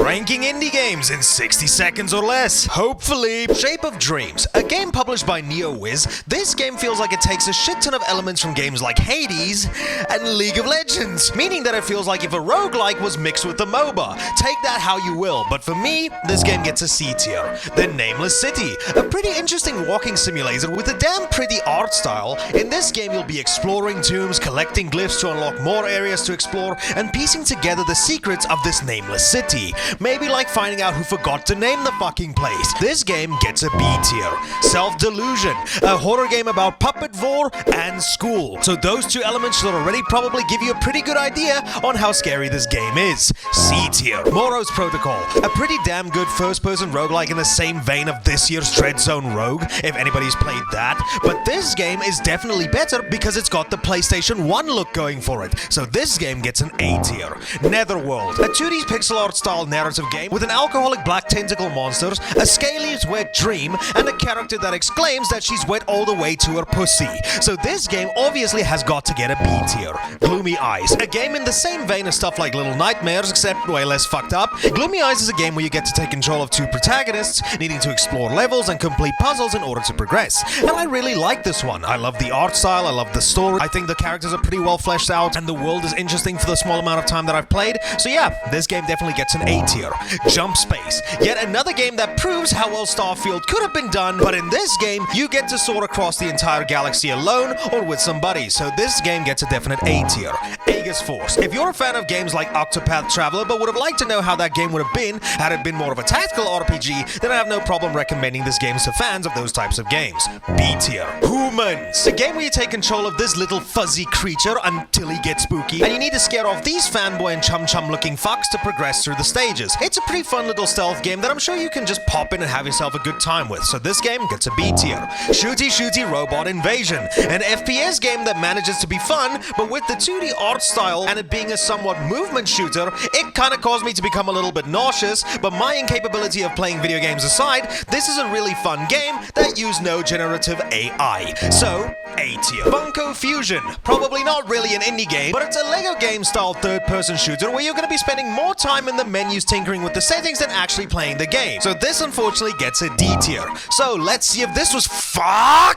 Ranking indie games in 60 seconds or less. Hopefully. Shape of Dreams, a game published by NeoWiz. This game feels like it takes a shit ton of elements from games like Hades and League of Legends, meaning that it feels like if a roguelike was mixed with a MOBA. Take that how you will, but for me, this game gets a C tier. Then Nameless City, a pretty interesting walking simulator with a damn pretty art style. In this game, you'll be exploring tombs, collecting glyphs to unlock more areas to explore, and piecing together the secrets of this nameless city. Maybe like finding out who forgot to name the fucking place. This game gets a B tier. Self-Delusion, a horror game about puppet vor and school. So those two elements should already probably give you a pretty good idea on how scary this game is. C tier. Moro's Protocol, a pretty damn good first-person roguelike in the same vein of this year's Dread Zone Rogue, if anybody's played that. But this game is definitely better because it's got the PlayStation 1 look going for it. So this game gets an A tier. Netherworld, a 2D pixel art style narrative game with an alcoholic black tentacle monster, a Scalie's wet dream, and a character that exclaims that she's wet all the way to her pussy. So this game obviously has got to get a B tier. Gloomy Eyes, a game in the same vein as stuff like Little Nightmares, except way less fucked up. Gloomy Eyes is a game where you get to take control of two protagonists, needing to explore levels and complete puzzles in order to progress. And I really like this one. I love the art style, I love the story, I think the characters are pretty well fleshed out, and the world is interesting for the small amount of time that I've played. So yeah, this game definitely gets an A tier. Jump Space, yet another game that proves how well Starfield could have been done, but in this game, you get to soar across the entire galaxy alone or with some buddies, so this game gets a definite A tier. Aegis Force, if you're a fan of games like Octopath Traveler but would have liked to know how that game would have been had it been more of a tactical RPG, then I have no problem recommending this game to fans of those types of games. B tier. Hoomanz, a game where you take control of this little fuzzy creature until he gets spooky, and you need to scare off these fanboy and chum-chum looking fucks to progress through the stages. It's a pretty fun little stealth game that I'm sure you can just pop in and have yourself a good time with, so this game gets a B tier. Shooty Robot Invasion, an FPS game that manages to be fun, but with the 2D art style and it being a somewhat movement shooter, it kinda caused me to become a little bit nauseous, but my incapability of playing video games aside, this is a really fun game that used no generative AI. So, A tier. Funko Fusion, probably not really an indie game, but it's a Lego game style third-person shooter where you're gonna be spending more time in the menus tinkering with the settings than actually playing the game. So this unfortunately gets a D tier. So let's see if this was fuck.